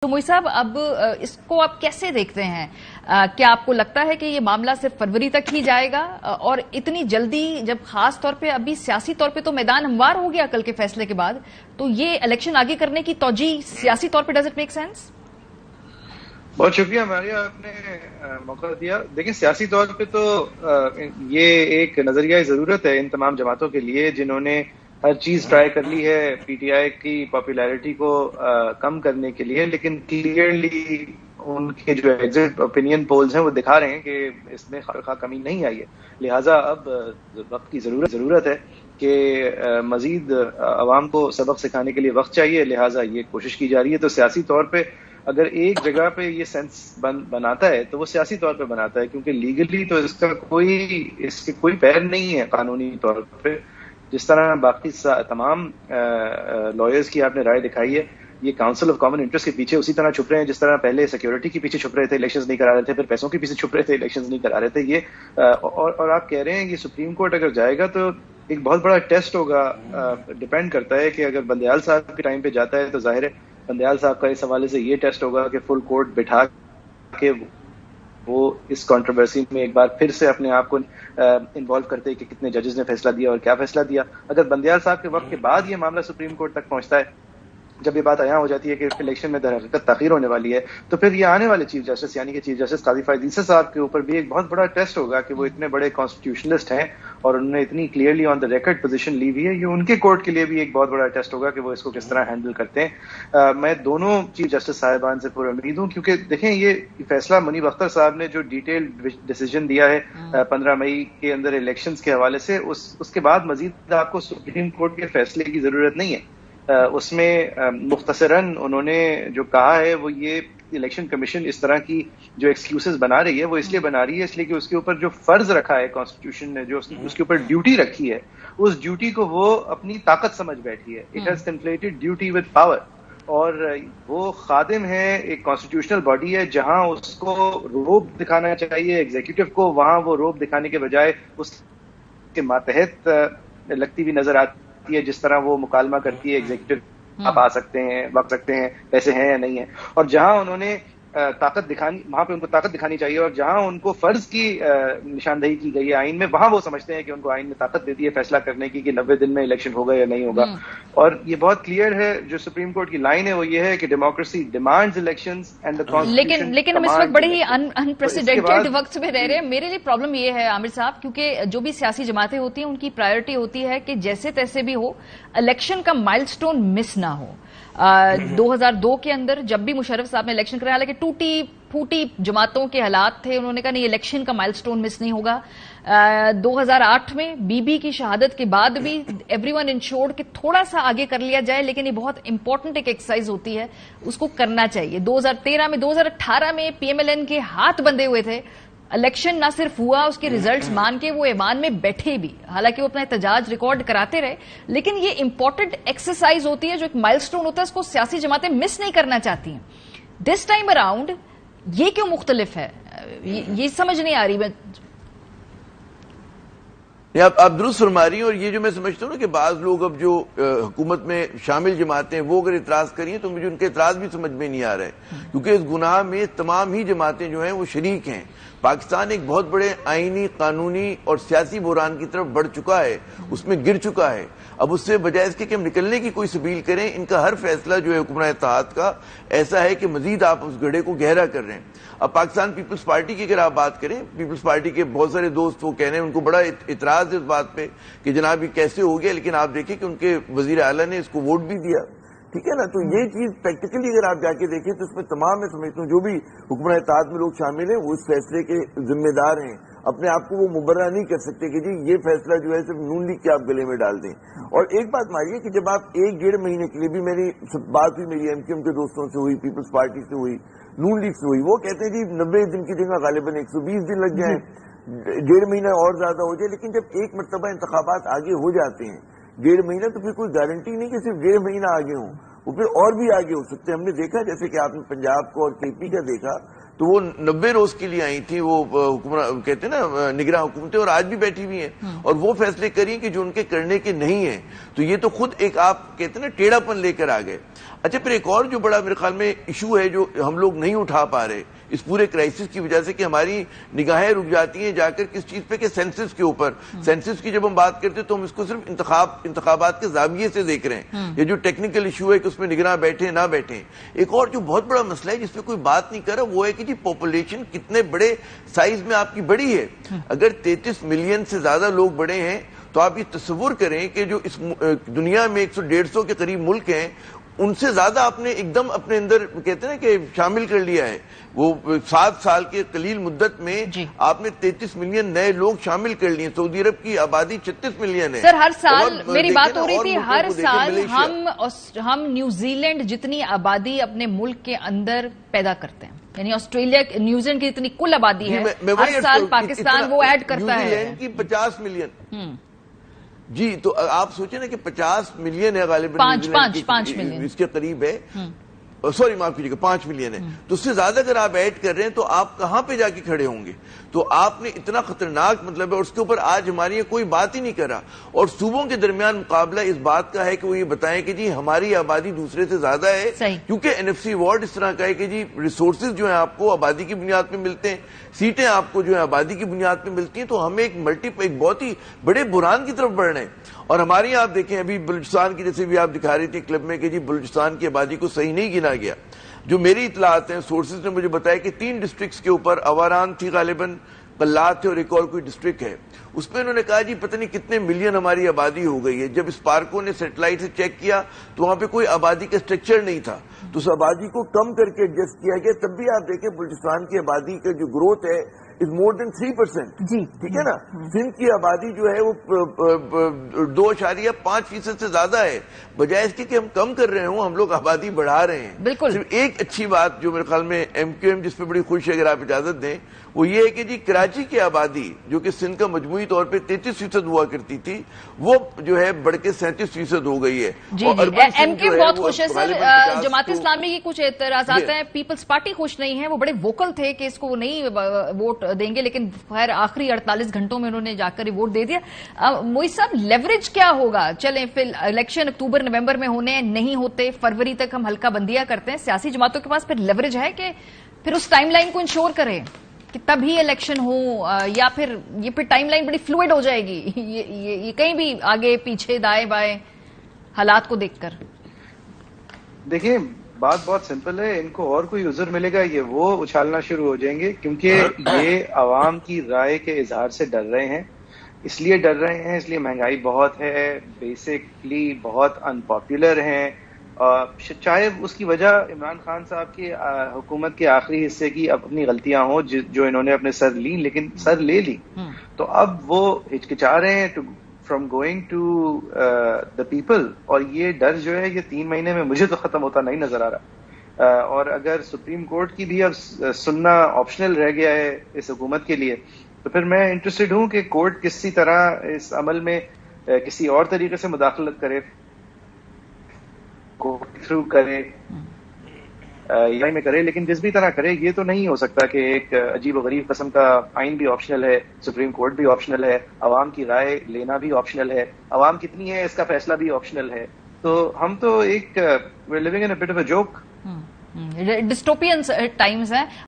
تو موئی صاحب اب اس کو آپ کیسے دیکھتے ہیں؟ کیا آپ کو لگتا ہے کہ یہ معاملہ صرف فروری تک ہی جائے گا اور اتنی جلدی، جب خاص طور پہ ابھی سیاسی طور پہ تو میدان ہموار ہو گیا کل کے فیصلے کے بعد، تو یہ الیکشن آگے کرنے کی توجہ سیاسی طور پہ ڈز اٹ میک سینس؟ بہت شکریہ ماریا، آپ نے موقع دیا۔ دیکھیں، سیاسی طور پہ تو یہ ایک نظریہ ضرورت ہے ان تمام جماعتوں کے لیے جنہوں نے ہر چیز ٹرائی کر لی ہے پی ٹی آئی کی پاپولیرٹی کو کم کرنے کے لیے، لیکن کلیئرلی ان کے جو ایگزٹ اوپینین پولز ہیں وہ دکھا رہے ہیں کہ اس میں خواہ کمی نہیں آئی ہے۔ لہٰذا اب وقت کی ضرورت ہے کہ مزید عوام کو سبق سکھانے کے لیے وقت چاہیے، لہٰذا یہ کوشش کی جا رہی ہے۔ تو سیاسی طور پہ اگر ایک جگہ پہ یہ سینس بناتا ہے تو وہ سیاسی طور پہ بناتا ہے، کیونکہ لیگلی تو اس کے کوئی پیر نہیں ہے قانونی طور پہ۔ جس طرح باقی تمام لائرز کی آپ نے رائے دکھائی ہے، یہ کاؤنسل آف کامن انٹرسٹ کے پیچھے اسی طرح چھپ رہے ہیں جس طرح پہلے سیکیورٹی کے پیچھے چھپ رہے تھے، الیکشنز نہیں کرا رہے تھے، پھر پیسوں کے پیچھے چھپ رہے تھے، الیکشنز نہیں کرا رہے تھے۔ یہ اور آپ کہہ رہے ہیں یہ سپریم کورٹ اگر جائے گا تو ایک بہت بڑا ٹیسٹ ہوگا۔ ڈپینڈ کرتا ہے کہ اگر بندیال صاحب کے ٹائم پہ جاتا ہے تو ظاہر ہے بندیال صاحب کا اس حوالے سے یہ ٹیسٹ ہوگا کہ فل کورٹ بٹھا کے وہ اس کنٹروورسی میں ایک بار پھر سے اپنے آپ کو انوالو کرتے کہ کتنے ججز نے فیصلہ دیا اور کیا فیصلہ دیا۔ اگر بندیال صاحب کے وقت کے بعد یہ معاملہ سپریم کورٹ تک پہنچتا ہے، جب یہ بات عیاں ہو جاتی ہے کہ الیکشن میں در حقیقت تاخیر ہونے والی ہے، تو پھر یہ آنے والے چیف جسٹس یعنی کہ چیف جسٹس قاضی فائز عیسی صاحب کے اوپر بھی ایک بہت بڑا ٹیسٹ ہوگا کہ وہ اتنے بڑے کانسٹیٹیوشنلسٹ ہیں اور انہوں نے اتنی clearly on the record position لی ہوئی ہے۔ یہ ان کے کورٹ کے لیے بھی ایک بہت بڑا ٹیسٹ ہوگا کہ وہ اس کو کس طرح ہینڈل کرتے ہیں۔ میں دونوں چیف جسٹس صاحبان سے پورا امید ہوں، کیونکہ دیکھیں یہ فیصلہ منیب اختر صاحب نے جو ڈیٹیلڈ ڈیسیجن دیا ہے 15 مئی کے اندر الیکشنز کے حوالے سے، اس کے بعد مزید آپ کو سپریم کورٹ کے فیصلے کی ضرورت نہیں ہے۔ اس میں مختصراً انہوں نے جو کہا ہے وہ یہ الیکشن کمیشن اس طرح کی جو ایکسکیوزز بنا رہی ہے وہ اس لیے بنا رہی ہے اس لیے کہ اس کے اوپر جو فرض رکھا ہے کانسٹیٹیوشن نے، جو اس کے اوپر ڈیوٹی رکھی ہے، اس ڈیوٹی کو وہ اپنی طاقت سمجھ بیٹھی ہے۔ It has conflated duty with power, اور وہ خادم ہے، ایک کانسٹیٹیوشنل باڈی ہے جہاں اس کو روب دکھانا چاہیے ایگزیکٹو کو، وہاں وہ روب دکھانے کے بجائے اس کے ماتحت لگتی ہوئی نظر آتی ہے، جس طرح وہ مکالمہ کرتی ہے ایگزیکٹو آپ آ سکتے ہیں، وقت سکتے ہیں، پیسے ہیں یا نہیں ہیں، اور جہاں انہوں نے طاقت دکھانی، وہاں پہ ان کو طاقت دکھانی چاہیے، اور جہاں ان کو فرض کی نشاندہی کی گئی ہے آئین میں، وہاں وہ سمجھتے ہیں کہ ان کو آئین میں طاقت دیتی ہے فیصلہ کرنے کی کہ 90 دن میں الیکشن ہوگا یا نہیں ہوگا۔ اور یہ بہت کلیئر ہے، جو سپریم کورٹ کی لائن ہے وہ یہ ہے کہ democracy demands elections and the constitution. لیکن ہم اس وقت بڑے ہی انپریسیڈنٹڈ وقت میں رہ رہے ہیں۔ میرے لیے پرابلم یہ ہے عامر صاحب، کیونکہ جو بھی سیاسی جماعتیں ہوتی ہیں ان کی پرائیورٹی ہوتی ہے کہ جیسے تیسے بھی ہو الیکشن کا مائل سٹون مس نہ ہو۔ 2002 کے اندر جب بھی مشرف صاحب نے الیکشن کرایا، حالانکہ ٹوٹی پھوٹی جماعتوں کے حالات تھے، انہوں نے کہا نہیں الیکشن کا مائل سٹون مس نہیں ہوگا۔ 2008 میں بی بی کی شہادت کے بعد بھی ایوری ون انشورڈ کہ تھوڑا سا آگے کر لیا جائے، لیکن یہ بہت امپورٹنٹ ایک ایکسرسائز ہوتی ہے، اس کو کرنا چاہیے۔ 2013 میں 2018 میں پی ایم ایل این کے ہاتھ بندھے ہوئے تھے، الیکشن نہ صرف ہوا، اس کے ریزلٹس مان کے وہ ایوان میں بیٹھے بھی، حالانکہ وہ اپنا احتجاج ریکارڈ کراتے رہے، لیکن یہ امپورٹنٹ ایکسرسائز ہوتی ہے، جو ایک مائل سٹون ہوتا ہے، اس کو سیاسی جماعتیں مس نہیں کرنا چاہتی ہیں۔ دس ٹائم اراؤنڈ یہ کیوں مختلف ہے، یہ سمجھ نہیں آ رہی۔ آپ درست فرما رہی ہیں، اور یہ جو میں سمجھتا ہوں نا کہ بعض لوگ اب جو حکومت میں شامل جماعتیں ہیں وہ اگر اعتراض کریے تو مجھے ان کے اعتراض بھی سمجھ میں نہیں آ رہا ہے، کیونکہ اس گناہ میں تمام ہی جماعتیں جو ہیں وہ شریک ہیں۔ پاکستان ایک بہت بڑے آئینی، قانونی اور سیاسی بحران کی طرف بڑھ چکا ہے، اس میں گر چکا ہے۔ اب اس سے بجائے اس کے کہ ہم نکلنے کی کوئی سبیل کریں، ان کا ہر فیصلہ جو ہے حکمران اتحاد کا ایسا ہے کہ مزید آپ اس گڑھے کو گہرا کر رہے ہیں۔ اب پاکستان پیپلز پارٹی کی اگر آپ بات کریں، پیپلز پارٹی کے بہت سارے دوست وہ کہہ رہے ہیں، ان کو بڑا اعتراض ہے اس بات پہ کہ جناب یہ کیسے ہو گیا، لیکن آپ دیکھیں کہ ان کے وزیر اعلیٰ نے اس کو ووٹ بھی دیا، ٹھیک ہے نا۔ تو یہ چیز پریکٹیکلی اگر آپ جا کے دیکھیں تو اس میں تمام میں سمجھتا ہوں جو بھی حکمران اتحاد میں لوگ شامل ہیں وہ اس فیصلے کے ذمہ دار ہیں۔ اپنے آپ کو وہ مبرہ نہیں کر سکتے کہ جی یہ فیصلہ جو ہے صرف نون لیگ کے آپ گلے میں ڈال دیں۔ اور ایک بات مانیے کہ جب آپ 1-1.5 مہینے کے لیے بھی میری بات ہوئی، میری ایم کیو ایم کے دوستوں سے ہوئی، پیپلز پارٹی سے ہوئی، نون لیگ سے ہوئی، وہ کہتے ہیں جی 90 دن کی جگہ غالباً 120 دن لگ جائیں، 1.5 مہینہ اور زیادہ ہو جائے، لیکن جب ایک مرتبہ انتخابات آگے ہو جاتے ہیں 1.5 مہینہ، تو پھر کوئی گارنٹی نہیں کہ صرف 1.5 مہینہ آگے ہوں، وہ پھر اور بھی آگے ہو سکتے ہیں۔ ہم نے دیکھا جیسے کہ آپ نے پنجاب کو اور کے پی کا دیکھا، تو وہ 90 روز کے لیے آئی تھی، وہ حکمران کہتے ہیں نا نگراں حکومتیں، اور آج بھی بیٹھی ہوئی ہیں اور وہ فیصلے کری کہ جو ان کے کرنے کے نہیں ہیں۔ تو یہ تو خود ایک آپ کہتے ہیں نا ٹیڑھا پن لے کر آ گئے۔ اچھا پھر ایک اور جو بڑا میرے خیال میں ایشو ہے جو ہم لوگ نہیں اٹھا پا رہے اس پورے کرائسس کی وجہ سے کہ ہماری نگاہیں رک جاتی ہیں جا کر کس چیز پہ کہ سینسس کے اوپر. سینسس کی جب ہم بات کرتے ہیں تو ہم اس کو صرف انتخابات کے زاویے سے دیکھ رہے ہیں. یہ جو ٹیکنیکل ایشو ہے کہ اس میں نگراں بیٹھے نہ بیٹھے. ایک اور جو بہت بڑا مسئلہ ہے جس پہ کوئی بات نہیں کر رہا وہ ہے کہ جی پاپولیشن کتنے بڑے سائز میں آپ کی بڑی ہے. اگر 33 ملین سے زیادہ لوگ بڑے ہیں تو آپ یہ تصور کریں کہ جو اس دنیا میں 100-150 کے قریب ملک ہیں ان سے زیادہ آپ نے ایک دم اپنے اندر کہتے ہیں نا کہ شامل کر لیا ہے. وہ 7 سال کے قلیل مدت میں آپ نے 33 ملین نئے لوگ شامل کر لیے. سعودی عرب کی آبادی 36 ملین ہے. سر ہر سال میری بات ہو رہی تھی ہر سال ہم نیوزی لینڈ جتنی آبادی اپنے ملک کے اندر پیدا کرتے ہیں یعنی آسٹریلیا نیوزی لینڈ کی جتنی کل آبادی ہے ہر سال پاکستان وہ ایڈ کرتا ہے. نیوزی لینڈ کی 50 ملین جی تو آپ سوچیں نا کہ 50 ملین ہے غالباً 5 ملین اس کے قریب ہے. سوری معاف کیجیے گا 5 ملین ہے. تو اس سے زیادہ اگر آپ ایڈ کر رہے ہیں تو آپ کہاں پہ جا کے کھڑے ہوں گے. تو آپ نے اتنا خطرناک مطلب ہے اور اس کے اوپر آج ہماری کوئی بات ہی نہیں کرا. اور صوبوں کے درمیان مقابلہ اس بات کا ہے کہ وہ یہ بتائیں کہ جی ہماری آبادی دوسرے سے زیادہ ہے. کیونکہ NFC ایوارڈ اس طرح کا ہے کہ جی ریسورسز جو ہیں آپ کو آبادی کی بنیاد پہ ملتے ہیں, سیٹیں آپ کو جو ہے آبادی کی بنیاد پہ ملتی ہیں. تو ہمیں ایک بہت ہی بڑے بحران کی طرف بڑھ رہے ہیں. اور ہمارے یہاں آپ دیکھیں ابھی بلوچستان کی جیسے بھی آپ دکھا رہی تھی کلب میں کہ جی بلوچستان کی آبادی کو صحیح نہیں گنا گیا. جو میری اطلاعات ہیں سورسز نے مجھے بتایا کہ 3 ڈسٹرکٹس کے اوپر اواران تھی غالباً, قلات تھے اور ایک اور کوئی ڈسٹرکٹ ہے. اس میں انہوں نے کہا جی پتہ نہیں کتنے ملین ہماری آبادی ہو گئی ہے. جب اس پارکوں نے سیٹلائٹ سے چیک کیا تو وہاں پہ کوئی آبادی کا اسٹرکچر نہیں تھا. تو اس آبادی کو کم کر کے ایڈجسٹ کیا گیا. تب بھی آپ دیکھیں بلوچستان کی آبادی کا جو گروتھ ہے از مور دین 3%. ٹھیک ہے نا. سندھ کی آبادی جو ہے وہ 2.5% سے زیادہ ہے. بجائے اس کے کہ ہم کم کر رہے ہوں ہم لوگ آبادی بڑھا رہے ہیں. بالکل. صرف ایک اچھی بات جو میرے خیال میں MQM جس پہ بڑی خوش ہے اگر آپ اجازت دیں وہ یہ ہے کہ جی کراچی کی آبادی جو کہ سندھ کا مجموعی طور پہ 33% ہوا کرتی تھی وہ جو ہے بڑھ کے 37% ہو گئی ہے. جی MQM بہت خوش ہے سر. جماعت اسلامی کی کچھ اعتراضات ہیں. پیپلز پارٹی خوش نہیں ہے. وہ بڑے ووکل تھے کہ اس کو نہیں ووٹ دیں گے لیکن خیر آخری 48 گھنٹوں میں انہوں نے جا کر ووٹ دے دیا. موئز صاحب لیوریج کیا ہوگا؟ چلیں پھر الیکشن اکتوبر نومبر میں ہونے نہیں ہوتے, فروری تک ہم ہلکا بندیاں کرتے ہیں. سیاسی جماعتوں کے پاس پھر لیوریج ہے کہ پھر اس ٹائم لائن کو انشور کریں کہ تب ہی الیکشن ہو یا پھر یہ پھر ٹائم لائن بڑی فلوئڈ ہو جائے گی یہ کہیں بھی آگے پیچھے دائیں بائیں حالات کو دیکھ کر؟ دیکھیں بات بہت سمپل ہے. ان کو اور کوئی عذر ملے گا یہ وہ اچھالنا شروع ہو جائیں گے کیونکہ یہ عوام کی رائے کے اظہار سے ڈر رہے ہیں. اس لیے ڈر رہے ہیں اس لیے مہنگائی بہت ہے, بیسکلی بہت انپاپولر ہیں. چاہے اس کی وجہ عمران خان صاحب کی حکومت کے آخری حصے کی اپنی غلطیاں ہوں جو انہوں نے اپنے سر لی لیکن سر لے لی. تو اب وہ ہچکچا رہے ہیں from going to the people. اور یہ ڈر جو ہے یہ 3 مہینے میں مجھے تو ختم ہوتا نہیں نظر آ رہا. اور اگر سپریم کورٹ کی بھی اب سننا آپشنل رہ گیا ہے اس حکومت کے لیے تو پھر میں انٹرسٹڈ ہوں کہ کورٹ کسی طرح اس عمل میں کسی اور طریقے سے مداخلت کرے, کو تھرو کرے یا میں کرے, لیکن جس بھی طرح کرے یہ تو نہیں ہو سکتا کہ ایک عجیب و غریب قسم کا آئین بھی آپشنل ہے, سپریم کورٹ بھی آپشنل ہے, عوام کی رائے لینا بھی آپشنل ہے, عوام کتنی ہے اس کا فیصلہ بھی آپشنل ہے. تو ہم تو ایک we're living in a bit of a joke. Dystopian times ہیں.